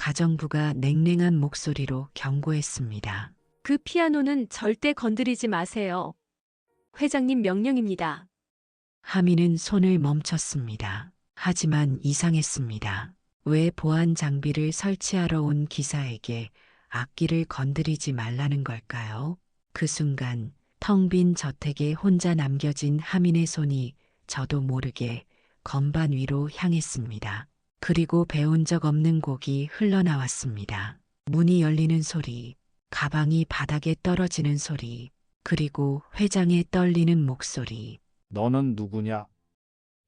가정부가 냉랭한 목소리로 경고했습니다. 그 피아노는 절대 건드리지 마세요. 회장님 명령입니다. 하미는 손을 멈췄습니다. 하지만 이상했습니다. 왜 보안 장비를 설치하러 온 기사에게 악기를 건드리지 말라는 걸까요? 그 순간 텅 빈 저택에 혼자 남겨진 하민의 손이 저도 모르게 건반 위로 향했습니다. 그리고 배운 적 없는 곡이 흘러나왔습니다. 문이 열리는 소리, 가방이 바닥에 떨어지는 소리, 그리고 회장의 떨리는 목소리. 너는 누구냐?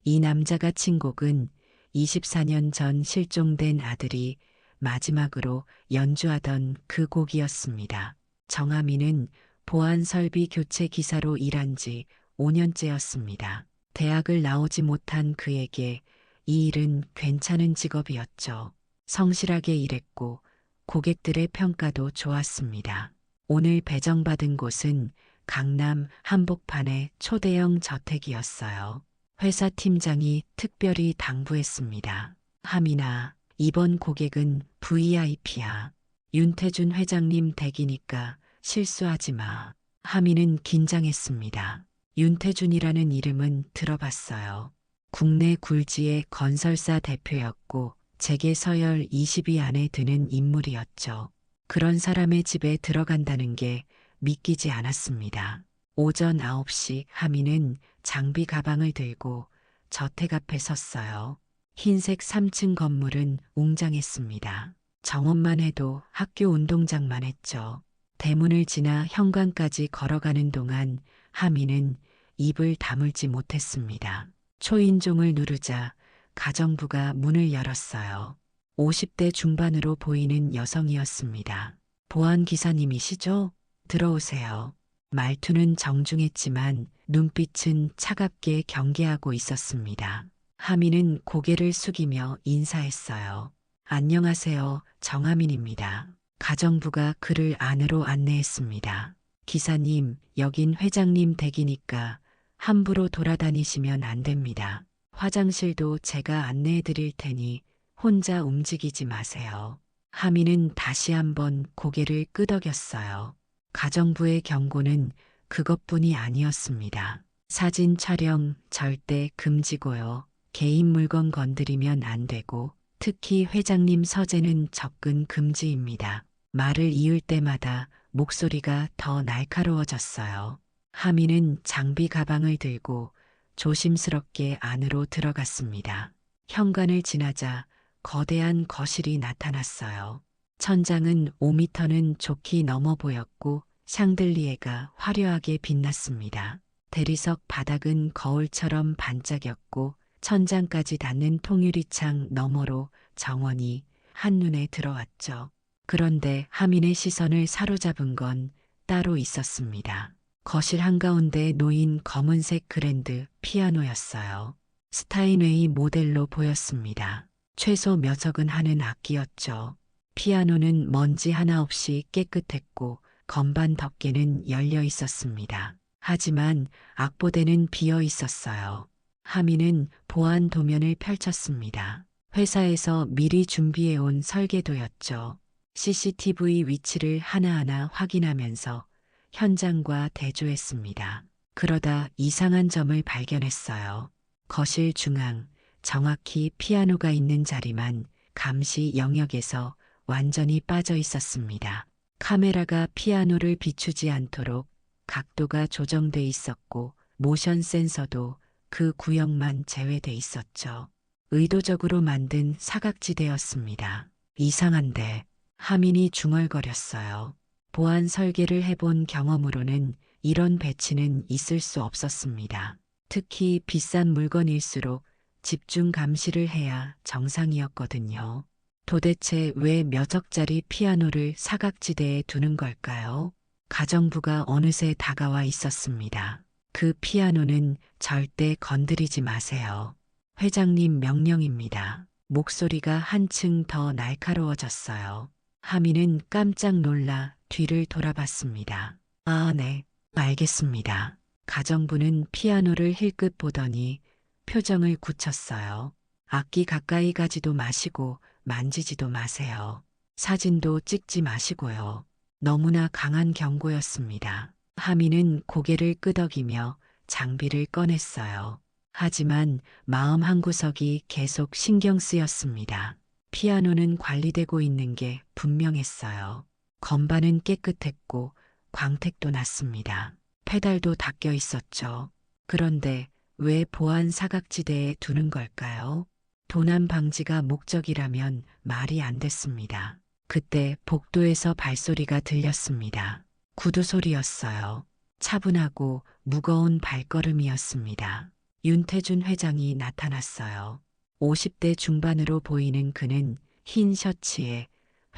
이 남자가 친 곡은 24년 전 실종된 아들이 마지막으로 연주하던 그 곡이었습니다. 정하민은 보안 설비 교체 기사로 일한 지 5년째였습니다. 대학을 나오지 못한 그에게 이 일은 괜찮은 직업이었죠. 성실하게 일했고 고객들의 평가도 좋았습니다. 오늘 배정받은 곳은 강남 한복판의 초대형 저택이었어요. 회사 팀장이 특별히 당부했습니다. 하민아, 이번 고객은 VIP야. 윤태준 회장님 댁이니까 실수하지 마. 하민은 긴장했습니다. 윤태준이라는 이름은 들어봤어요. 국내 굴지의 건설사 대표였고 재계 서열 20위 안에 드는 인물이었죠. 그런 사람의 집에 들어간다는 게 믿기지 않았습니다. 오전 9시 하민은 장비 가방을 들고 저택 앞에 섰어요. 흰색 3층 건물은 웅장했습니다. 정원만 해도 학교 운동장만 했죠. 대문을 지나 현관까지 걸어가는 동안 하민은 입을 다물지 못했습니다. 초인종을 누르자 가정부가 문을 열었어요. 50대 중반으로 보이는 여성이었습니다. 보안 기사님이시죠? 들어오세요. 말투는 정중했지만 눈빛은 차갑게 경계하고 있었습니다. 하민은 고개를 숙이며 인사했어요. 안녕하세요. 정하민입니다. 가정부가 그를 안으로 안내했습니다. 기사님, 여긴 회장님 댁이니까 함부로 돌아다니시면 안 됩니다. 화장실도 제가 안내해 드릴 테니 혼자 움직이지 마세요. 하민은 다시 한번 고개를 끄덕였어요. 가정부의 경고는 그것뿐이 아니었습니다. 사진 촬영 절대 금지고요. 개인 물건 건드리면 안 되고 특히 회장님 서재는 접근 금지입니다. 말을 이을 때마다 목소리가 더 날카로워졌어요. 하민은 장비 가방을 들고 조심스럽게 안으로 들어갔습니다. 현관을 지나자 거대한 거실이 나타났어요. 천장은 5미터는 좋게 넘어 보였고 샹들리에가 화려하게 빛났습니다. 대리석 바닥은 거울처럼 반짝였고 천장까지 닿는 통유리창 너머로 정원이 한눈에 들어왔죠. 그런데 하민의 시선을 사로잡은 건 따로 있었습니다. 거실 한가운데 놓인 검은색 그랜드 피아노였어요. 스타인웨이 모델로 보였습니다. 최소 몇 억은 하는 악기였죠. 피아노는 먼지 하나 없이 깨끗했고 건반 덮개는 열려 있었습니다. 하지만 악보대는 비어 있었어요. 하민은 보안 도면을 펼쳤습니다. 회사에서 미리 준비해온 설계도였죠. CCTV 위치를 하나하나 확인하면서 현장과 대조했습니다. 그러다 이상한 점을 발견했어요. 거실 중앙, 정확히 피아노가 있는 자리만 감시 영역에서 완전히 빠져 있었습니다. 카메라가 피아노를 비추지 않도록 각도가 조정돼 있었고 모션 센서도 그 구역만 제외돼 있었죠. 의도적으로 만든 사각지대였습니다. 이상한데 하민이 중얼거렸어요. 보안 설계를 해본 경험으로는 이런 배치는 있을 수 없었습니다. 특히 비싼 물건일수록 집중 감시를 해야 정상이었거든요. 도대체 왜 몇 억짜리 피아노를 사각지대에 두는 걸까요? 가정부가 어느새 다가와 있었습니다. 그 피아노는 절대 건드리지 마세요. 회장님 명령입니다. 목소리가 한층 더 날카로워졌어요. 하민은 깜짝 놀라 뒤를 돌아봤습니다. 아, 네, 알겠습니다. 가정부는 피아노를 힐끗 보더니 표정을 굳혔어요. 악기 가까이 가지도 마시고 만지지도 마세요. 사진도 찍지 마시고요. 너무나 강한 경고였습니다. 하민은 고개를 끄덕이며 장비를 꺼냈어요. 하지만 마음 한구석이 계속 신경 쓰였습니다. 피아노는 관리되고 있는 게 분명했어요. 건반은 깨끗했고 광택도 났습니다. 페달도 닦여 있었죠. 그런데 왜 보안 사각지대에 두는 걸까요? 도난 방지가 목적이라면 말이 안 됐습니다. 그때 복도에서 발소리가 들렸습니다. 구두 소리였어요. 차분하고 무거운 발걸음이었습니다. 윤태준 회장이 나타났어요. 50대 중반으로 보이는 그는 흰 셔츠에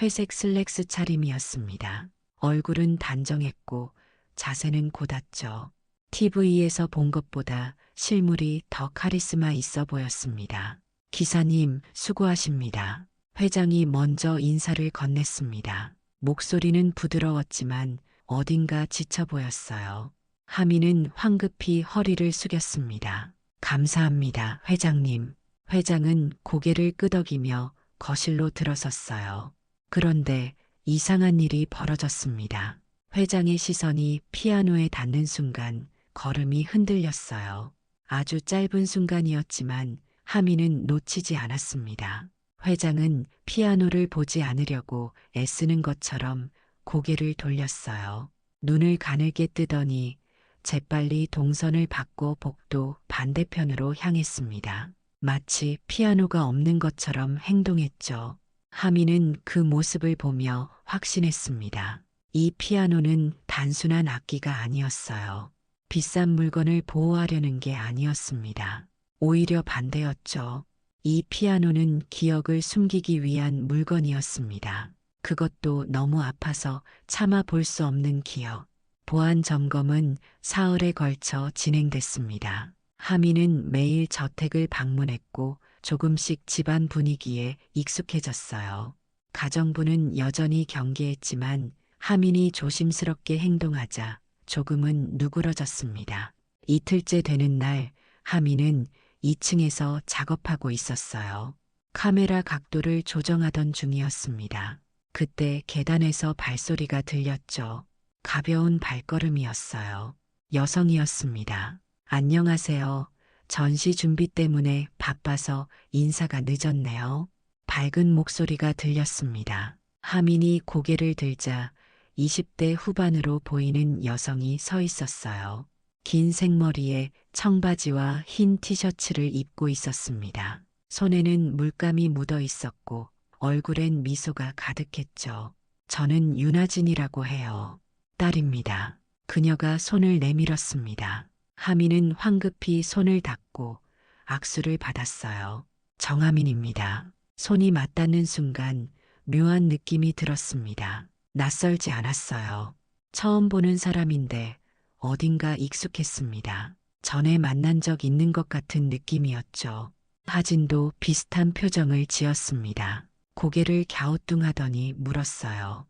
회색 슬랙스 차림이었습니다. 얼굴은 단정했고 자세는 곧았죠. TV에서 본 것보다 실물이 더 카리스마 있어 보였습니다. 기사님, 수고하십니다. 회장이 먼저 인사를 건넸습니다. 목소리는 부드러웠지만 어딘가 지쳐 보였어요. 하민은 황급히 허리를 숙였습니다. 감사합니다, 회장님. 회장은 고개를 끄덕이며 거실로 들어섰어요. 그런데 이상한 일이 벌어졌습니다. 회장의 시선이 피아노에 닿는 순간 걸음이 흔들렸어요. 아주 짧은 순간이었지만 하민은 놓치지 않았습니다. 회장은 피아노를 보지 않으려고 애쓰는 것처럼 고개를 돌렸어요. 눈을 가늘게 뜨더니 재빨리 동선을 바꿔 복도 반대편으로 향했습니다. 마치 피아노가 없는 것처럼 행동했죠. 하민은 그 모습을 보며 확신했습니다. 이 피아노는 단순한 악기가 아니었어요. 비싼 물건을 보호하려는 게 아니었습니다. 오히려 반대였죠. 이 피아노는 기억을 숨기기 위한 물건이었습니다. 그것도 너무 아파서 참아 볼 수 없는 기억. 보안 점검은 사흘에 걸쳐 진행됐습니다. 하민은 매일 저택을 방문했고 조금씩 집안 분위기에 익숙해졌어요. 가정부는 여전히 경계했지만 하민이 조심스럽게 행동하자 조금은 누그러졌습니다. 이틀째 되는 날 하민은 2층에서 작업하고 있었어요. 카메라 각도를 조정하던 중이었습니다. 그때 계단에서 발소리가 들렸죠. 가벼운 발걸음이었어요. 여성이었습니다. 안녕하세요. 전시 준비 때문에 바빠서 인사가 늦었네요. 밝은 목소리가 들렸습니다. 하민이 고개를 들자 20대 후반으로 보이는 여성이 서 있었어요. 긴 생머리에 청바지와 흰 티셔츠를 입고 있었습니다. 손에는 물감이 묻어 있었고 얼굴엔 미소가 가득했죠. 저는 윤아진이라고 해요. 딸입니다. 그녀가 손을 내밀었습니다. 하민은 황급히 손을 닫고 악수를 받았어요. 정하민입니다. 손이 맞닿는 순간 묘한 느낌이 들었습니다. 낯설지 않았어요. 처음 보는 사람인데 어딘가 익숙했습니다. 전에 만난 적 있는 것 같은 느낌이었죠. 하진도 비슷한 표정을 지었습니다. 고개를 갸우뚱하더니 물었어요.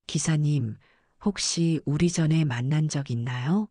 기사님, 혹시 우리 전에 만난 적 있나요?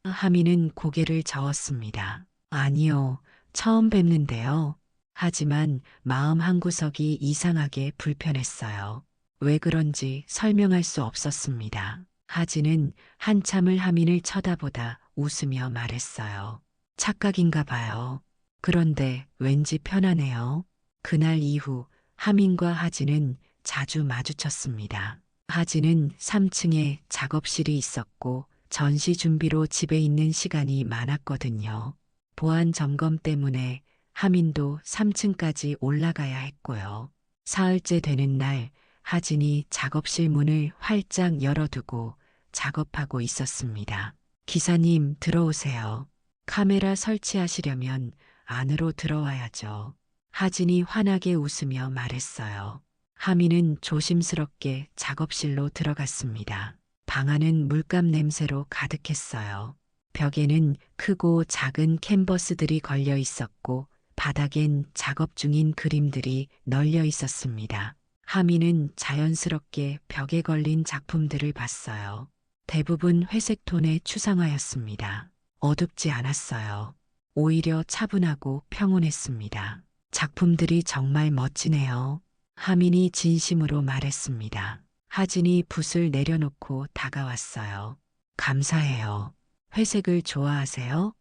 하민은 고개를 저었습니다. 아니요, 처음 뵙는데요. 하지만 마음 한구석이 이상하게 불편했어요. 왜 그런지 설명할 수 없었습니다. 하진은 한참을 하민을 쳐다보다 웃으며 말했어요. 착각인가 봐요. 그런데 왠지 편하네요. 그날 이후 하민과 하진은 자주 마주쳤습니다. 하진은 3층에 작업실이 있었고 전시 준비로 집에 있는 시간이 많았거든요. 보안 점검 때문에 하민도 3층까지 올라가야 했고요. 사흘째 되는 날 하진이 작업실 문을 활짝 열어두고 작업하고 있었습니다. 기사님 들어오세요. 카메라 설치하시려면 안으로 들어와야죠. 하진이 환하게 웃으며 말했어요. 하민은 조심스럽게 작업실로 들어갔습니다. 방 안은 물감 냄새로 가득했어요. 벽에는 크고 작은 캔버스들이 걸려 있었고 바닥엔 작업 중인 그림들이 널려 있었습니다. 하민은 자연스럽게 벽에 걸린 작품들을 봤어요. 대부분 회색 톤의 추상화였습니다. 어둡지 않았어요. 오히려 차분하고 평온했습니다. 작품들이 정말 멋지네요. 하민이 진심으로 말했습니다. 하진이 붓을 내려놓고 다가왔어요. 감사해요. 회색을 좋아하세요?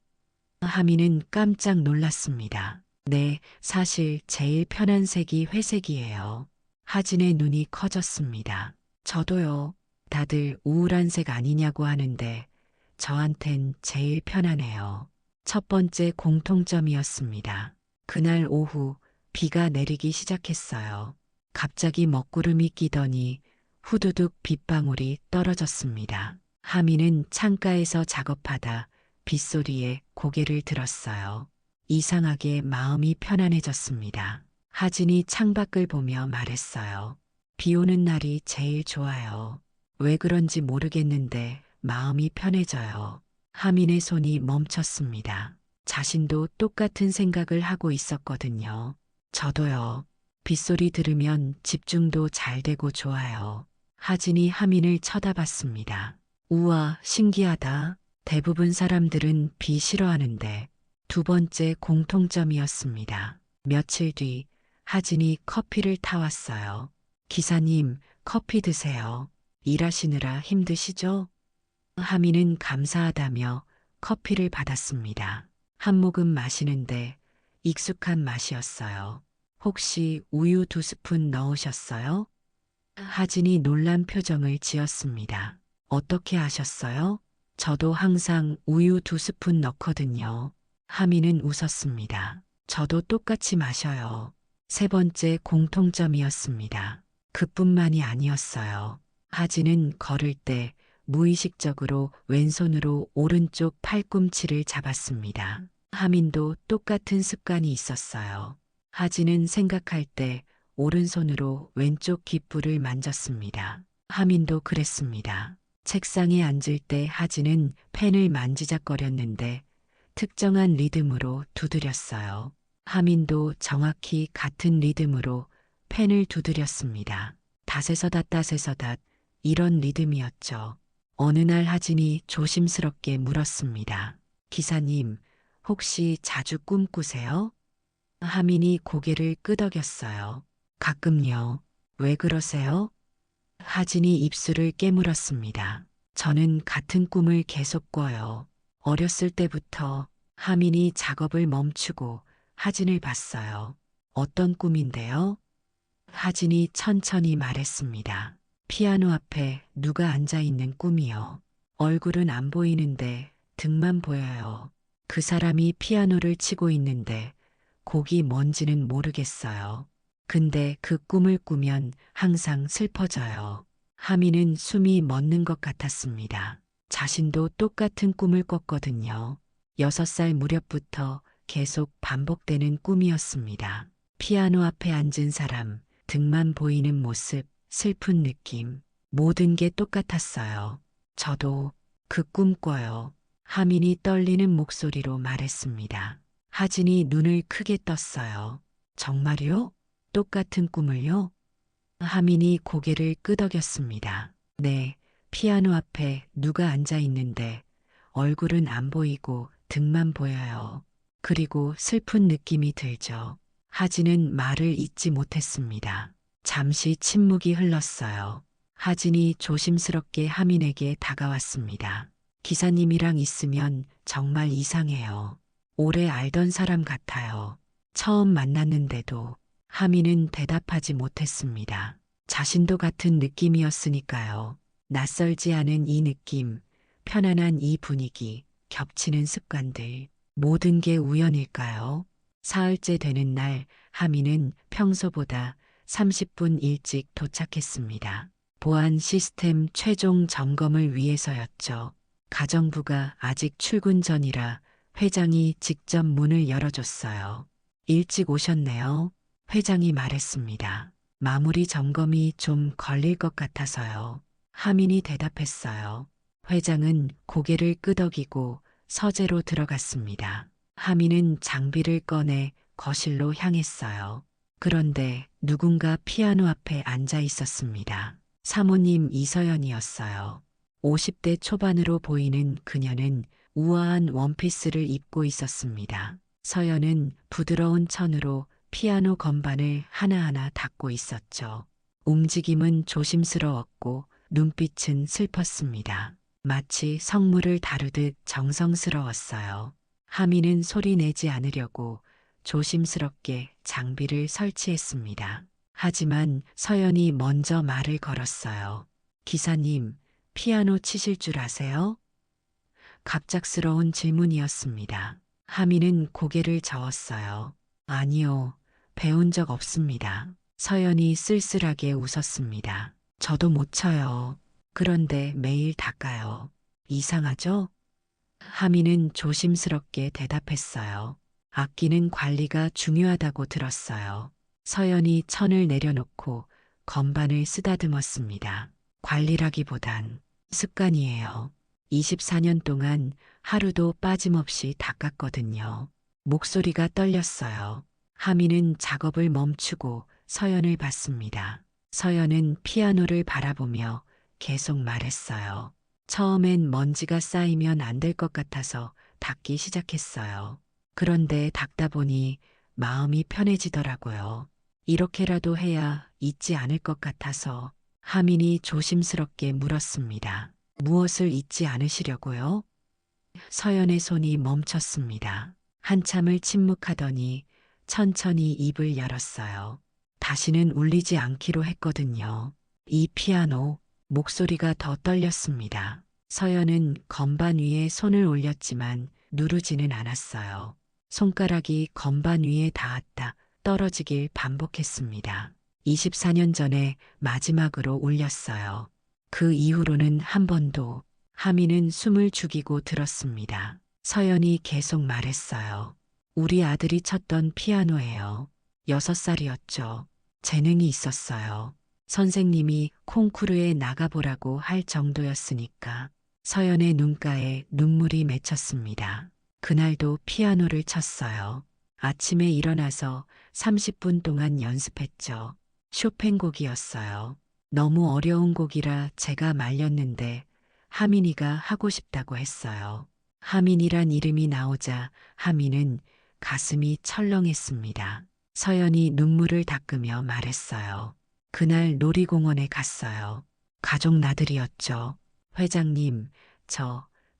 하민은 깜짝 놀랐습니다. 네, 사실 제일 편한 색이 회색이에요. 하진의 눈이 커졌습니다. 저도요. 다들 우울한 색 아니냐고 하는데 저한텐 제일 편하네요. 첫 번째 공통점이었습니다. 그날 오후 비가 내리기 시작했어요. 갑자기 먹구름이 끼더니 후두둑 빗방울이 떨어졌습니다. 하민은 창가에서 작업하다 빗소리에 고개를 들었어요. 이상하게 마음이 편안해졌습니다. 하진이 창밖을 보며 말했어요. 비 오는 날이 제일 좋아요. 왜 그런지 모르겠는데 마음이 편해져요. 하민의 손이 멈췄습니다. 자신도 똑같은 생각을 하고 있었거든요. 저도요. 빗소리 들으면 집중도 잘 되고 좋아요. 하진이 하민을 쳐다봤습니다. 우와, 신기하다. 대부분 사람들은 비 싫어하는데 두 번째 공통점이었습니다. 며칠 뒤 하진이 커피를 타왔어요. 기사님, 커피 드세요. 일하시느라 힘드시죠? 하민은 감사하다며 커피를 받았습니다. 한 모금 마시는데 익숙한 맛이었어요. 혹시 우유 2스푼 넣으셨어요? 하진이 놀란 표정을 지었습니다. 어떻게 아셨어요? 저도 항상 우유 2스푼 넣거든요. 하민은 웃었습니다. 저도 똑같이 마셔요. 세 번째 공통점이었습니다. 그뿐만이 아니었어요. 하진은 걸을 때 무의식적으로 왼손으로 오른쪽 팔꿈치를 잡았습니다. 하민도 똑같은 습관이 있었어요. 하진은 생각할 때 오른손으로 왼쪽 귓불을 만졌습니다. 하민도 그랬습니다. 책상에 앉을 때 하진은 펜을 만지작거렸는데 특정한 리듬으로 두드렸어요. 하민도 정확히 같은 리듬으로 펜을 두드렸습니다. 닷에서닷 닷에서닷 이런 리듬이었죠. 어느 날 하진이 조심스럽게 물었습니다. 기사님, 혹시 자주 꿈꾸세요? 하민이 고개를 끄덕였어요. 가끔요. 왜 그러세요? 하진이 입술을 깨물었습니다. 저는 같은 꿈을 계속 꿔요. 어렸을 때부터 하민이 작업을 멈추고 하진을 봤어요. 어떤 꿈인데요? 하진이 천천히 말했습니다. 피아노 앞에 누가 앉아 있는 꿈이요. 얼굴은 안 보이는데 등만 보여요. 그 사람이 피아노를 치고 있는데 곡이 뭔지는 모르겠어요. 근데 그 꿈을 꾸면 항상 슬퍼져요. 하민은 숨이 멎는 것 같았습니다. 자신도 똑같은 꿈을 꿨거든요. 6살 무렵부터 계속 반복되는 꿈이었습니다. 피아노 앞에 앉은 사람, 등만 보이는 모습, 슬픈 느낌, 모든 게 똑같았어요. 저도 그 꿈 꿔요. 하민이 떨리는 목소리로 말했습니다. 하진이 눈을 크게 떴어요. 정말요? 똑같은 꿈을요? 하민이 고개를 끄덕였습니다. 네, 피아노 앞에 누가 앉아 있는데 얼굴은 안 보이고 등만 보여요. 그리고 슬픈 느낌이 들죠. 하진은 말을 잇지 못했습니다. 잠시 침묵이 흘렀어요. 하진이 조심스럽게 하민에게 다가왔습니다. 기사님이랑 있으면 정말 이상해요. 오래 알던 사람 같아요. 처음 만났는데도 하민은 대답하지 못했습니다. 자신도 같은 느낌이었으니까요. 낯설지 않은 이 느낌, 편안한 이 분위기, 겹치는 습관들, 모든 게 우연일까요? 사흘째 되는 날 하민은 평소보다 30분 일찍 도착했습니다. 보안 시스템 최종 점검을 위해서였죠. 가정부가 아직 출근 전이라 회장이 직접 문을 열어줬어요. 일찍 오셨네요. 회장이 말했습니다. 마무리 점검이 좀 걸릴 것 같아서요. 하민이 대답했어요. 회장은 고개를 끄덕이고 서재로 들어갔습니다. 하민은 장비를 꺼내 거실로 향했어요. 그런데 누군가 피아노 앞에 앉아 있었습니다. 사모님 이서연이었어요. 50대 초반으로 보이는 그녀는 우아한 원피스를 입고 있었습니다. 서연은 부드러운 천으로 피아노 건반을 하나하나 닦고 있었죠. 움직임은 조심스러웠고 눈빛은 슬펐습니다. 마치 성물을 다루듯 정성스러웠어요. 하민은 소리 내지 않으려고 조심스럽게 장비를 설치했습니다. 하지만 서연이 먼저 말을 걸었어요. 기사님, 피아노 치실 줄 아세요? 갑작스러운 질문이었습니다. 하민은 고개를 저었어요. 아니요, 배운 적 없습니다. 서연이 쓸쓸하게 웃었습니다. 저도 못 쳐요. 그런데 매일 닦아요. 이상하죠? 하민은 조심스럽게 대답했어요. 악기는 관리가 중요하다고 들었어요. 서연이 천을 내려놓고 건반을 쓰다듬었습니다. 관리라기보단 습관이에요. 24년 동안 하루도 빠짐없이 닦았거든요. 목소리가 떨렸어요. 하민은 작업을 멈추고 서연을 봤습니다. 서연은 피아노를 바라보며 계속 말했어요. 처음엔 먼지가 쌓이면 안 될 것 같아서 닦기 시작했어요. 그런데 닦다 보니 마음이 편해지더라고요. 이렇게라도 해야 잊지 않을 것 같아서. 하민이 조심스럽게 물었습니다. 무엇을 잊지 않으시려고요? 서연의 손이 멈췄습니다. 한참을 침묵하더니 천천히 입을 열었어요. 다시는 울리지 않기로 했거든요. 이 피아노, 목소리가 더 떨렸습니다. 서연은 건반 위에 손을 올렸지만 누르지는 않았어요. 손가락이 건반 위에 닿았다 떨어지길 반복했습니다. 24년 전에 마지막으로 울렸어요. 그 이후로는 한 번도. 하민은 숨을 죽이고 들었습니다. 서연이 계속 말했어요. 우리 아들이 쳤던 피아노예요. 6살이었죠. 재능이 있었어요. 선생님이 콩쿠르에 나가보라고 할 정도였으니까. 서연의 눈가에 눈물이 맺혔습니다. 그날도 피아노를 쳤어요. 아침에 일어나서 30분 동안 연습했죠. 쇼팽 곡이었어요. 너무 어려운 곡이라 제가 말렸는데 하민이가 하고 싶다고 했어요. 하민이란 이름이 나오자 하민은 가슴이 철렁했습니다. 서연이 눈물을 닦으며 말했어요. 그날 놀이공원에 갔어요. 가족 나들이였죠. 회장님,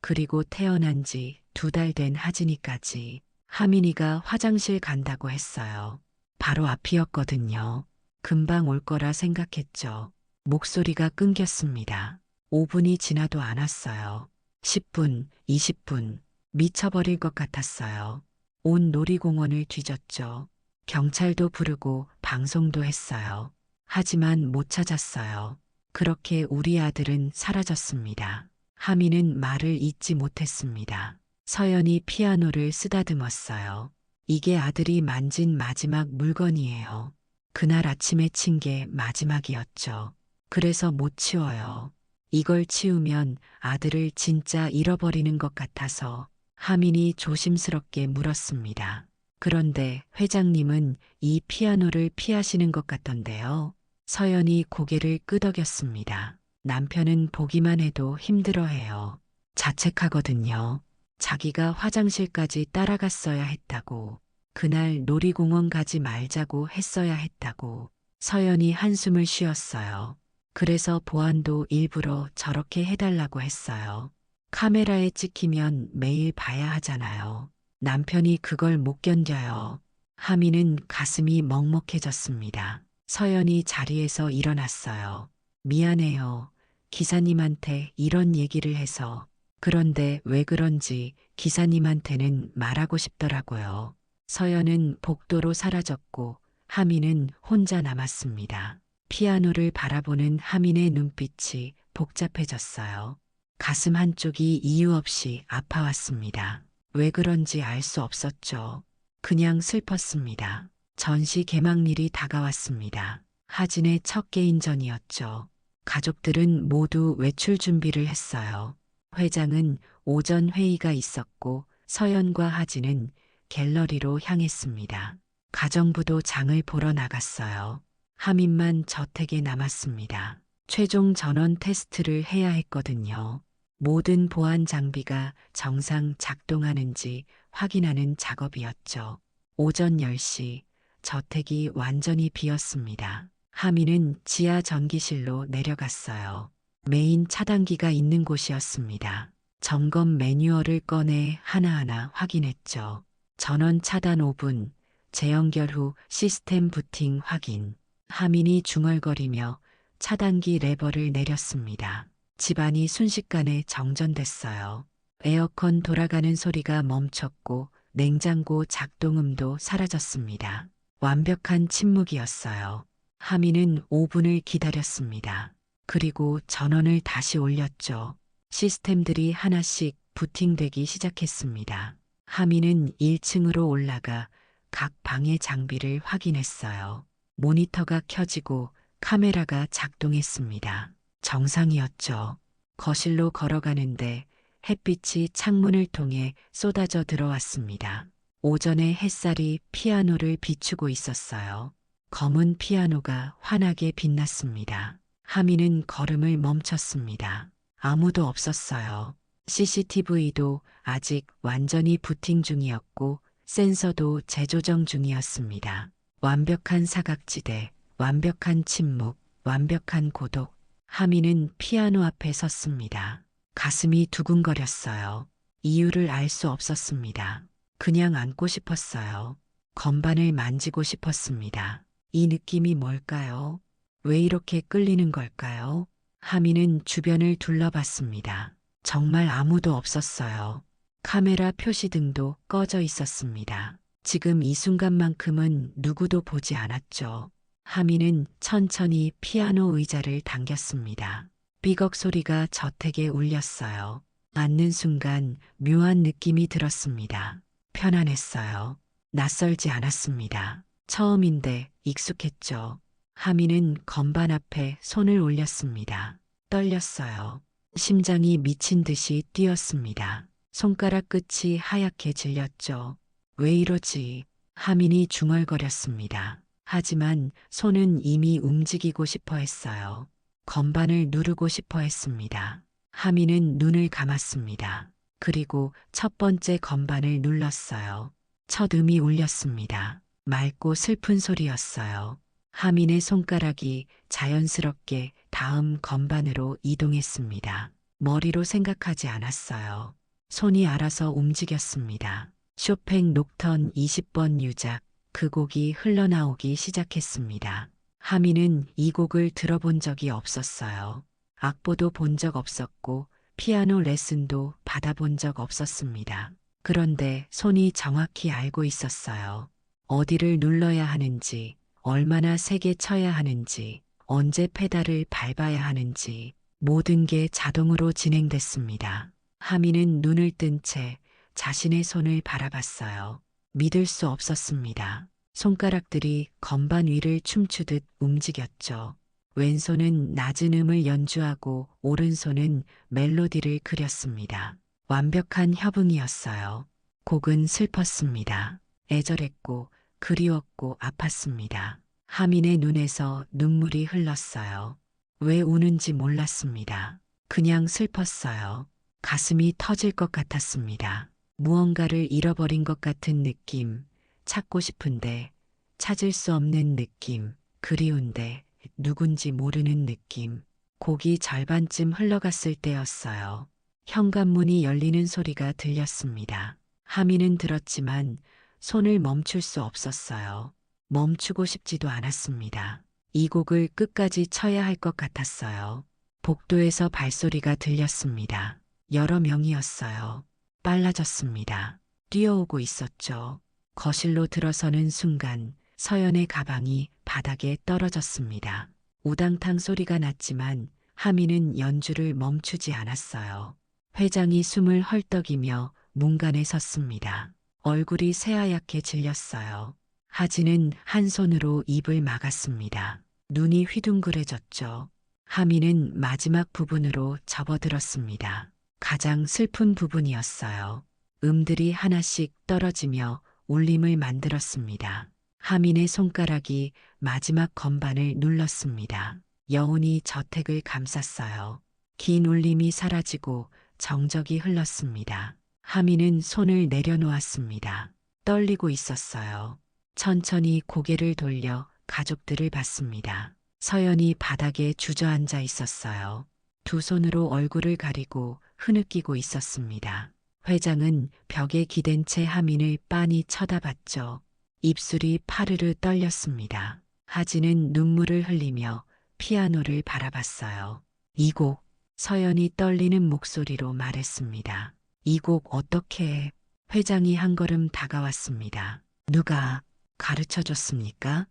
그리고 태어난 지 2달 된 하진이까지. 하민이가 화장실 간다고 했어요. 바로 앞이었거든요. 금방 올 거라 생각했죠. 목소리가 끊겼습니다. 5분이 지나도 안 왔어요. 10분, 20분, 미쳐버릴 것 같았어요. 온 놀이공원을 뒤졌죠. 경찰도 부르고 방송도 했어요. 하지만 못 찾았어요. 그렇게 우리 아들은 사라졌습니다. 하민은 말을 잇지 못했습니다. 서연이 피아노를 쓰다듬었어요. 이게 아들이 만진 마지막 물건이에요. 그날 아침에 친 게 마지막이었죠. 그래서 못 치워요. 이걸 치우면 아들을 진짜 잃어버리는 것 같아서. 하민이 조심스럽게 물었습니다. 그런데 회장님은 이 피아노를 피하시는 것 같던데요. 서연이 고개를 끄덕였습니다. 남편은 보기만 해도 힘들어해요. 자책하거든요. 자기가 화장실까지 따라갔어야 했다고. 그날 놀이공원 가지 말자고 했어야 했다고. 서연이 한숨을 쉬었어요. 그래서 보안도 일부러 저렇게 해달라고 했어요. 카메라에 찍히면 매일 봐야 하잖아요. 남편이 그걸 못 견뎌요. 하민은 가슴이 먹먹해졌습니다. 서연이 자리에서 일어났어요. 미안해요. 기사님한테 이런 얘기를 해서. 그런데 왜 그런지 기사님한테는 말하고 싶더라고요. 서연은 복도로 사라졌고 하민은 혼자 남았습니다. 피아노를 바라보는 하민의 눈빛이 복잡해졌어요. 가슴 한쪽이 이유 없이 아파왔습니다. 왜 그런지 알 수 없었죠. 그냥 슬펐습니다. 전시 개막일이 다가왔습니다. 하진의 첫 개인전이었죠. 가족들은 모두 외출 준비를 했어요. 회장은 오전 회의가 있었고 서연과 하진은 갤러리로 향했습니다. 가정부도 장을 보러 나갔어요. 하민만 저택에 남았습니다. 최종 전원 테스트를 해야 했거든요. 모든 보안 장비가 정상 작동하는지 확인하는 작업이었죠. 오전 10시 저택이 완전히 비었습니다. 하민은 지하 전기실로 내려갔어요. 메인 차단기가 있는 곳이었습니다. 점검 매뉴얼을 꺼내 하나하나 확인했죠. 전원 차단 5분, 재연결 후 시스템 부팅 확인. 하민이 중얼거리며 차단기 레버를 내렸습니다. 집안이 순식간에 정전됐어요. 에어컨 돌아가는 소리가 멈췄고 냉장고 작동음도 사라졌습니다. 완벽한 침묵이었어요. 하민은 5분을 기다렸습니다. 그리고 전원을 다시 올렸죠. 시스템들이 하나씩 부팅되기 시작했습니다. 하민은 1층으로 올라가 각 방의 장비를 확인했어요. 모니터가 켜지고 카메라가 작동했습니다. 정상이었죠. 거실로 걸어가는데 햇빛이 창문을 통해 쏟아져 들어왔습니다. 오전에 햇살이 피아노를 비추고 있었어요. 검은 피아노가 환하게 빛났습니다. 하민은 걸음을 멈췄습니다. 아무도 없었어요. CCTV도 아직 완전히 부팅 중이었고 센서도 재조정 중이었습니다. 완벽한 사각지대, 완벽한 침묵, 완벽한 고독. 하민은 피아노 앞에 섰습니다. 가슴이 두근거렸어요. 이유를 알 수 없었습니다. 그냥 앉고 싶었어요. 건반을 만지고 싶었습니다. 이 느낌이 뭘까요? 왜 이렇게 끌리는 걸까요? 하민은 주변을 둘러봤습니다. 정말 아무도 없었어요. 카메라 표시등도 꺼져 있었습니다. 지금 이 순간만큼은 누구도 보지 않았죠. 하민은 천천히 피아노 의자를 당겼습니다. 삐걱 소리가 저택에 울렸어요. 앉는 순간 묘한 느낌이 들었습니다. 편안했어요. 낯설지 않았습니다. 처음인데 익숙했죠. 하민은 건반 앞에 손을 올렸습니다. 떨렸어요. 심장이 미친 듯이 뛰었습니다. 손가락 끝이 하얗게 질렸죠. 왜 이러지? 하민이 중얼거렸습니다. 하지만 손은 이미 움직이고 싶어 했어요. 건반을 누르고 싶어 했습니다. 하민은 눈을 감았습니다. 그리고 첫 번째 건반을 눌렀어요. 첫 음이 울렸습니다. 맑고 슬픈 소리였어요. 하민의 손가락이 자연스럽게 다음 건반으로 이동했습니다. 머리로 생각하지 않았어요. 손이 알아서 움직였습니다. 쇼팽 녹턴 20번 유작, 그 곡이 흘러나오기 시작했습니다. 하민은 이 곡을 들어본 적이 없었어요. 악보도 본 적 없었고 피아노 레슨도 받아본 적 없었습니다. 그런데 손이 정확히 알고 있었어요. 어디를 눌러야 하는지, 얼마나 세게 쳐야 하는지, 언제 페달을 밟아야 하는지 모든 게 자동으로 진행됐습니다. 하민은 눈을 뜬 채 자신의 손을 바라봤어요. 믿을 수 없었습니다. 손가락들이 건반 위를 춤추듯 움직였죠. 왼손은 낮은 음을 연주하고 오른손은 멜로디를 그렸습니다. 완벽한 협응이었어요. 곡은 슬펐습니다. 애절했고 그리웠고 아팠습니다. 하민의 눈에서 눈물이 흘렀어요. 왜 우는지 몰랐습니다. 그냥 슬펐어요. 가슴이 터질 것 같았습니다. 무언가를 잃어버린 것 같은 느낌, 찾고 싶은데 찾을 수 없는 느낌, 그리운데 누군지 모르는 느낌. 곡이 절반쯤 흘러갔을 때였어요. 현관문이 열리는 소리가 들렸습니다. 하민은 들었지만 손을 멈출 수 없었어요. 멈추고 싶지도 않았습니다. 이 곡을 끝까지 쳐야 할 것 같았어요. 복도에서 발소리가 들렸습니다. 여러 명이었어요. 빨라졌습니다. 뛰어오고 있었죠. 거실로 들어서는 순간 서연의 가방이 바닥에 떨어졌습니다. 우당탕 소리가 났지만 하민은 연주를 멈추지 않았어요. 회장이 숨을 헐떡이며 문간에 섰습니다. 얼굴이 새하얗게 질렸어요. 하진은 한 손으로 입을 막았습니다. 눈이 휘둥그레졌죠. 하민은 마지막 부분으로 접어들었습니다. 가장 슬픈 부분이었어요. 음들이 하나씩 떨어지며 울림을 만들었습니다. 하민의 손가락이 마지막 건반을 눌렀습니다. 여운이 저택을 감쌌어요. 긴 울림이 사라지고 정적이 흘렀습니다. 하민은 손을 내려놓았습니다. 떨리고 있었어요. 천천히 고개를 돌려 가족들을 봤습니다. 서연이 바닥에 주저앉아 있었어요. 두 손으로 얼굴을 가리고 흐느끼고 있었습니다. 회장은 벽에 기댄 채 하민을 빤히 쳐다봤죠. 입술이 파르르 떨렸습니다. 하진은 눈물을 흘리며 피아노를 바라봤어요. 이 곡, 서연이 떨리는 목소리로 말했습니다. 이 곡 어떻게 해? 회장이 한 걸음 다가왔습니다. 누가 가르쳐 줬습니까?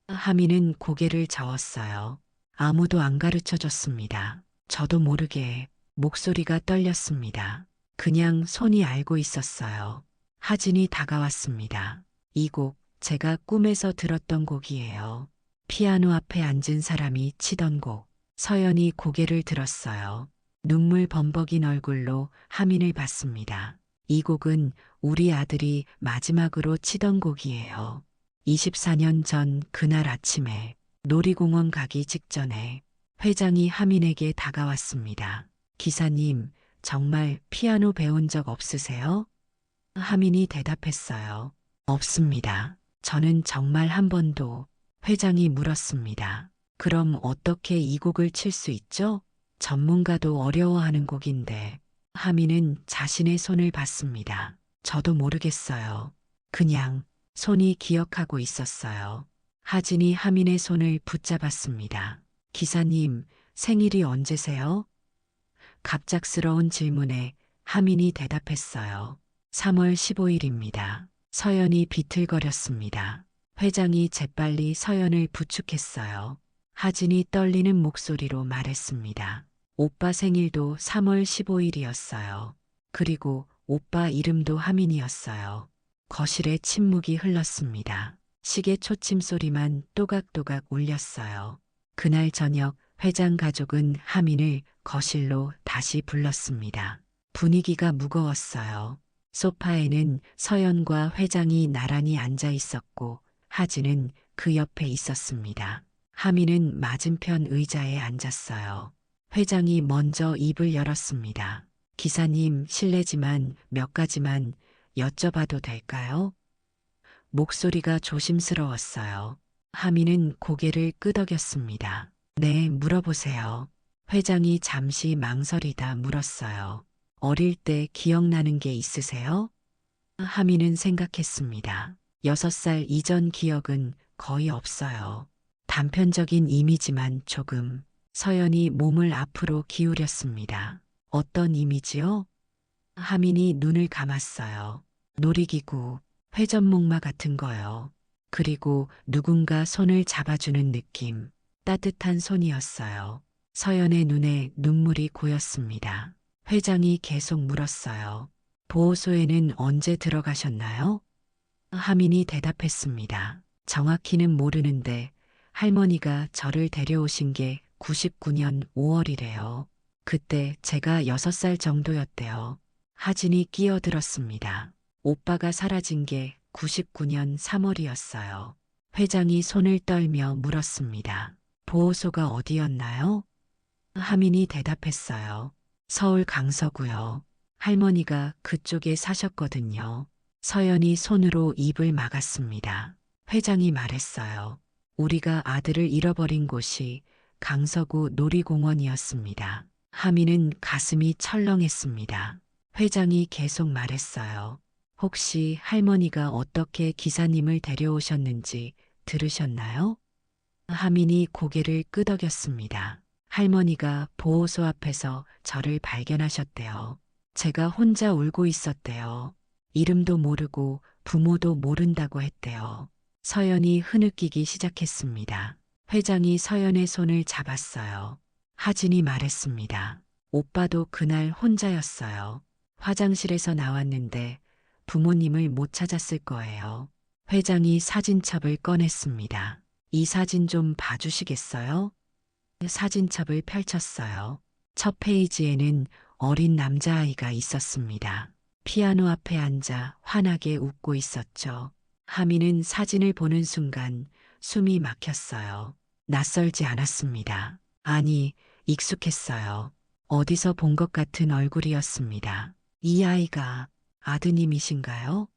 하민은 고개를 저었어요. 아무도 안 가르쳐 줬습니다. 저도 모르게 목소리가 떨렸습니다. 그냥 손이 알고 있었어요. 하진이 다가왔습니다. 이 곡 제가 꿈에서 들었던 곡이에요. 피아노 앞에 앉은 사람이 치던 곡. 서연이 고개를 들었어요. 눈물 범벅인 얼굴로 하민을 봤습니다. 이 곡은 우리 아들이 마지막으로 치던 곡이에요. 24년 전 그날 아침에 놀이공원 가기 직전에 회장이 하민에게 다가왔습니다. 기사님, 정말 피아노 배운 적 없으세요? 하민이 대답했어요. 없습니다. 저는 정말 한 번도. 회장이 물었습니다. 그럼 어떻게 이 곡을 칠 수 있죠? 전문가도 어려워하는 곡인데. 하민은 자신의 손을 봤습니다. 저도 모르겠어요. 그냥 손이 기억하고 있었어요. 하진이 하민의 손을 붙잡았습니다. 기사님, 생일이 언제세요? 갑작스러운 질문에 하민이 대답했어요. 3월 15일입니다. 서연이 비틀거렸습니다. 회장이 재빨리 서연을 부축했어요. 하진이 떨리는 목소리로 말했습니다. 오빠 생일도 3월 15일이었어요. 그리고 오빠 이름도 하민이었어요. 거실에 침묵이 흘렀습니다. 시계 초침 소리만 또각또각 울렸어요. 그날 저녁 회장 가족은 하민을 거실로 다시 불렀습니다. 분위기가 무거웠어요. 소파에는 서연과 회장이 나란히 앉아 있었고 하진은 그 옆에 있었습니다. 하민은 맞은편 의자에 앉았어요. 회장이 먼저 입을 열었습니다. 기사님, 실례지만 몇 가지만 여쭤봐도 될까요? 목소리가 조심스러웠어요. 하민은 고개를 끄덕였습니다. 네, 물어보세요. 회장이 잠시 망설이다 물었어요. 어릴 때 기억나는 게 있으세요? 하민은 생각했습니다. 6살 이전 기억은 거의 없어요. 단편적인 이미지만 조금. 서연이 몸을 앞으로 기울였습니다. 어떤 이미지요? 하민이 눈을 감았어요. 놀이기구, 회전목마 같은 거요. 그리고 누군가 손을 잡아주는 느낌. 따뜻한 손이었어요. 서연의 눈에 눈물이 고였습니다. 회장이 계속 물었어요. 보호소에는 언제 들어가셨나요? 하민이 대답했습니다. 정확히는 모르는데 할머니가 저를 데려오신 게 99년 5월이래요. 그때 제가 6살 정도였대요. 하진이 끼어들었습니다. 오빠가 사라진 게 99년 3월이었어요. 회장이 손을 떨며 물었습니다. 보호소가 어디였나요? 하민이 대답했어요. 서울 강서구요. 할머니가 그쪽에 사셨거든요. 서연이 손으로 입을 막았습니다. 회장이 말했어요. 우리가 아들을 잃어버린 곳이 강서구 놀이공원이었습니다. 하민은 가슴이 철렁했습니다. 회장이 계속 말했어요. 혹시 할머니가 어떻게 기사님을 데려오셨는지 들으셨나요? 하민이 고개를 끄덕였습니다. 할머니가 보호소 앞에서 저를 발견하셨대요. 제가 혼자 울고 있었대요. 이름도 모르고 부모도 모른다고 했대요. 서연이 흐느끼기 시작했습니다. 회장이 서연의 손을 잡았어요. 하진이 말했습니다. 오빠도 그날 혼자였어요. 화장실에서 나왔는데 부모님을 못 찾았을 거예요. 회장이 사진첩을 꺼냈습니다. 이 사진 좀 봐주시겠어요? 사진첩을 펼쳤어요. 첫 페이지에는 어린 남자아이가 있었습니다. 피아노 앞에 앉아 환하게 웃고 있었죠. 하민은 사진을 보는 순간 숨이 막혔어요. 낯설지 않았습니다. 아니, 익숙했어요. 어디서 본 것 같은 얼굴이었습니다. 이 아이가 아드님이신가요?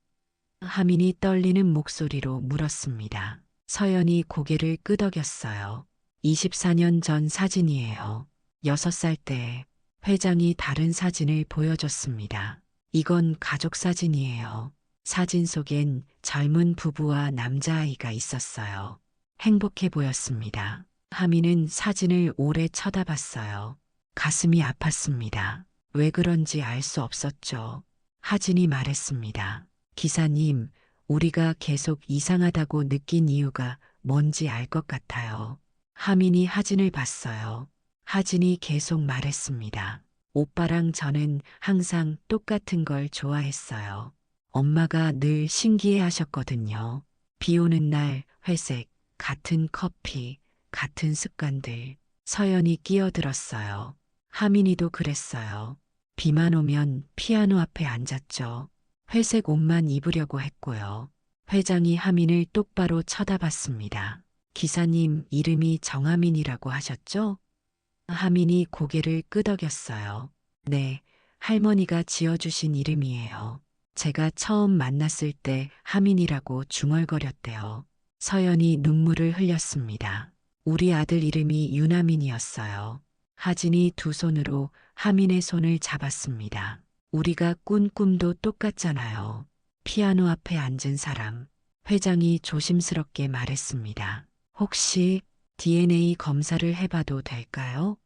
하민이 떨리는 목소리로 물었습니다. 서연이 고개를 끄덕였어요. 24년 전 사진이에요. 6살 때 회장이 다른 사진을 보여줬습니다. 이건 가족 사진이에요. 사진 속엔 젊은 부부와 남자아이가 있었어요. 행복해 보였습니다. 하민은 사진을 오래 쳐다봤어요. 가슴이 아팠습니다. 왜 그런지 알 수 없었죠. 하진이 말했습니다. 기사님, 우리가 계속 이상하다고 느낀 이유가 뭔지 알 것 같아요. 하민이 하진을 봤어요. 하진이 계속 말했습니다. 오빠랑 저는 항상 똑같은 걸 좋아했어요. 엄마가 늘 신기해 하셨거든요. 비 오는 날 회색, 같은 커피, 같은 습관들. 서연이 끼어들었어요. 하민이도 그랬어요. 비만 오면 피아노 앞에 앉았죠. 회색 옷만 입으려고 했고요. 회장이 하민을 똑바로 쳐다봤습니다. 기사님 이름이 정하민이라고 하셨죠? 하민이 고개를 끄덕였어요. 네, 할머니가 지어주신 이름이에요. 제가 처음 만났을 때 하민이라고 중얼거렸대요. 서연이 눈물을 흘렸습니다. 우리 아들 이름이 유나민이었어요. 하진이 두 손으로 하민의 손을 잡았습니다. 우리가 꾼 꿈도 똑같잖아요. 피아노 앞에 앉은 사람. 회장이 조심스럽게 말했습니다. 혹시 DNA 검사를 해봐도 될까요?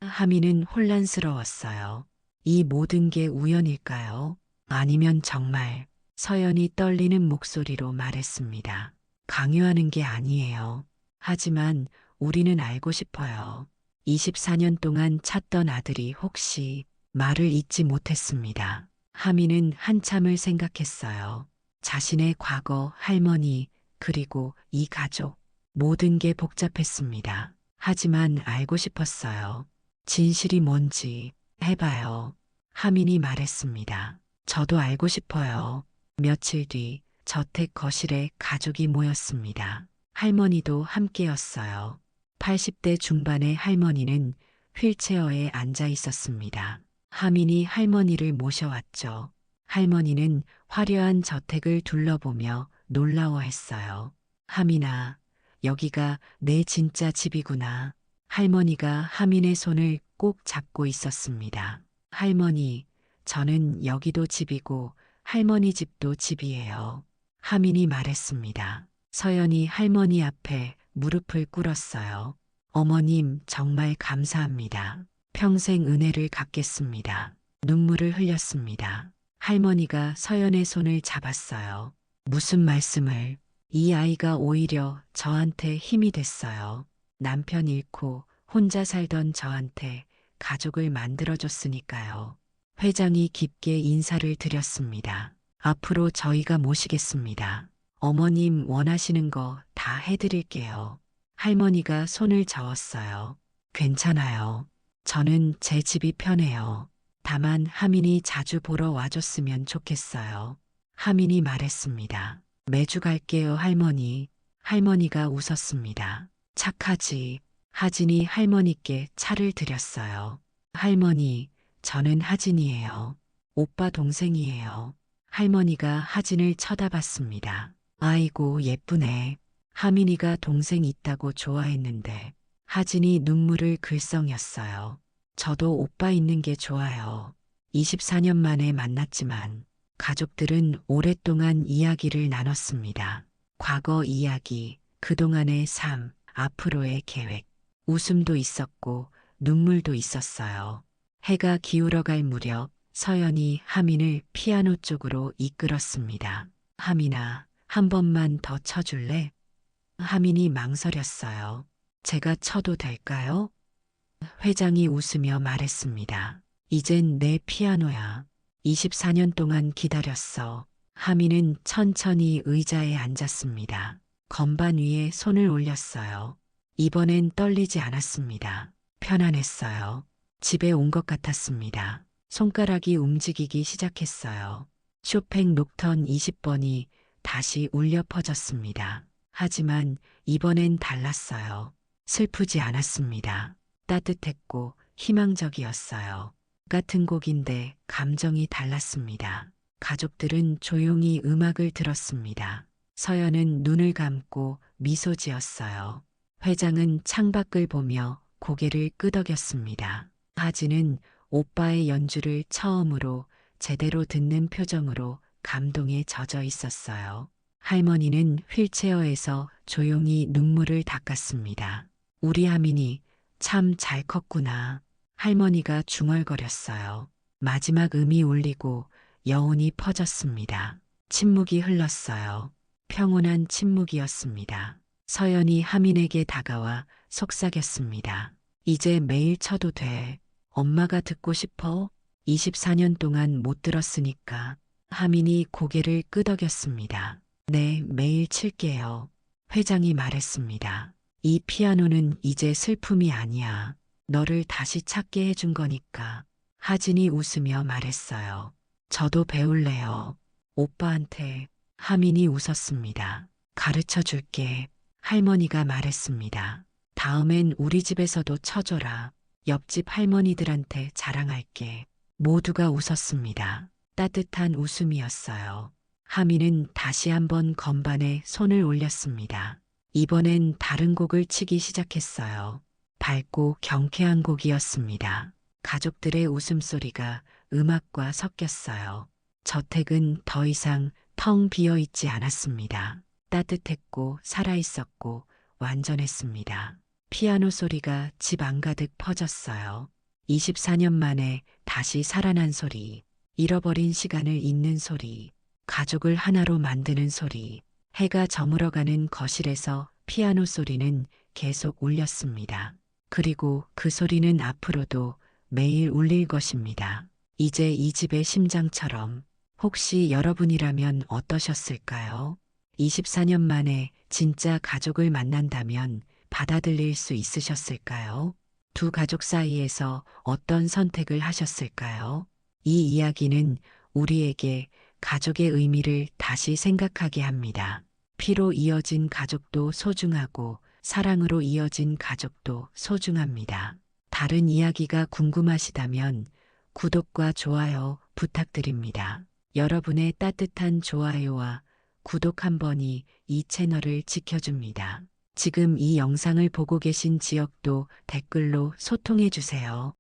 하민은 혼란스러웠어요. 이 모든 게 우연일까요? 아니면 정말 서연이 떨리는 목소리로 말했습니다. 강요하는 게 아니에요. 하지만 우리는 알고 싶어요. 24년 동안 찾던 아들이 혹시 말을 잇지 못했습니다. 하민은 한참을 생각했어요. 자신의 과거, 할머니, 그리고 이 가족. 모든 게 복잡했습니다. 하지만 알고 싶었어요. 진실이 뭔지 해봐요. 하민이 말했습니다. 저도 알고 싶어요. 며칠 뒤 저택 거실에 가족이 모였습니다. 할머니도 함께였어요. 80대 중반의 할머니는 휠체어에 앉아 있었습니다. 하민이 할머니를 모셔왔죠. 할머니는 화려한 저택을 둘러보며 놀라워했어요. 하민아, 여기가 내 진짜 집이구나. 할머니가 하민의 손을 꼭 잡고 있었습니다. 할머니, 저는 여기도 집이고 할머니 집도 집이에요. 하민이 말했습니다. 서연이 할머니 앞에 무릎을 꿇었어요. 어머님, 정말 감사합니다. 평생 은혜를 갚겠습니다. 눈물을 흘렸습니다. 할머니가 서연의 손을 잡았어요. 무슨 말씀을? 이 아이가 오히려 저한테 힘이 됐어요. 남편 잃고 혼자 살던 저한테 가족을 만들어줬으니까요. 회장이 깊게 인사를 드렸습니다. 앞으로 저희가 모시겠습니다. 어머님 원하시는 거 다 해드릴게요. 할머니가 손을 저었어요. 괜찮아요. 저는 제 집이 편해요. 다만 하민이 자주 보러 와줬으면 좋겠어요. 하민이 말했습니다. 매주 갈게요, 할머니. 할머니가 웃었습니다. 착하지. 하진이 할머니께 차를 드렸어요. 할머니, 저는 하진이에요. 오빠 동생이에요. 할머니가 하진을 쳐다봤습니다. 아이고, 예쁘네. 하민이가 동생 있다고 좋아했는데 하진이 눈물을 글썽였어요. 저도 오빠 있는 게 좋아요. 24년 만에 만났지만 가족들은 오랫동안 이야기를 나눴습니다. 과거 이야기, 그동안의 삶, 앞으로의 계획. 웃음도 있었고 눈물도 있었어요. 해가 기울어갈 무렵 서연이 하민을 피아노 쪽으로 이끌었습니다. 하민아, 한 번만 더 쳐줄래? 하민이 망설였어요. 제가 쳐도 될까요? 회장이 웃으며 말했습니다. 이젠 내 피아노야. 24년 동안 기다렸어. 하민은 천천히 의자에 앉았습니다. 건반 위에 손을 올렸어요. 이번엔 떨리지 않았습니다. 편안했어요. 집에 온 것 같았습니다. 손가락이 움직이기 시작했어요. 쇼팽 녹턴 20번이 다시 울려 퍼졌습니다. 하지만 이번엔 달랐어요. 슬프지 않았습니다. 따뜻했고 희망적이었어요. 같은 곡인데 감정이 달랐습니다. 가족들은 조용히 음악을 들었습니다. 서연은 눈을 감고 미소 지었어요. 회장은 창밖을 보며 고개를 끄덕였습니다. 하진은 오빠의 연주를 처음으로 제대로 듣는 표정으로 감동에 젖어 있었어요. 할머니는 휠체어에서 조용히 눈물을 닦았습니다. 우리 하민이 참 잘 컸구나. 할머니가 중얼거렸어요. 마지막 음이 울리고 여운이 퍼졌습니다. 침묵이 흘렀어요. 평온한 침묵이었습니다. 서연이 하민에게 다가와 속삭였습니다. 이제 매일 쳐도 돼. 엄마가 듣고 싶어. 24년 동안 못 들었으니까. 하민이 고개를 끄덕였습니다. 네, 매일 칠게요. 회장이 말했습니다. 이 피아노는 이제 슬픔이 아니야. 너를 다시 찾게 해준 거니까. 하진이 웃으며 말했어요. 저도 배울래요. 오빠한테. 하민이 웃었습니다. 가르쳐 줄게. 할머니가 말했습니다. 다음엔 우리 집에서도 쳐줘라. 옆집 할머니들한테 자랑할게. 모두가 웃었습니다. 따뜻한 웃음이었어요. 하민은 다시 한번 건반에 손을 올렸습니다. 이번엔 다른 곡을 치기 시작했어요. 밝고 경쾌한 곡이었습니다. 가족들의 웃음소리가 음악과 섞였어요. 저택은 더 이상 텅 비어 있지 않았습니다. 따뜻했고 살아있었고 완전했습니다. 피아노 소리가 집 안가득 퍼졌어요. 24년 만에 다시 살아난 소리, 잃어버린 시간을 잇는 소리, 가족을 하나로 만드는 소리, 해가 저물어가는 거실에서 피아노 소리는 계속 울렸습니다. 그리고 그 소리는 앞으로도 매일 울릴 것입니다. 이제 이 집의 심장처럼. 혹시 여러분이라면 어떠셨을까요? 24년 만에 진짜 가족을 만난다면 받아들일 수 있으셨을까요? 두 가족 사이에서 어떤 선택을 하셨을까요? 이 이야기는 우리에게 가족의 의미를 다시 생각하게 합니다. 피로 이어진 가족도 소중하고 사랑으로 이어진 가족도 소중합니다. 다른 이야기가 궁금하시다면 구독과 좋아요 부탁드립니다. 여러분의 따뜻한 좋아요와 구독 한 번이 이 채널을 지켜줍니다. 지금 이 영상을 보고 계신 지역도 댓글로 소통해 주세요.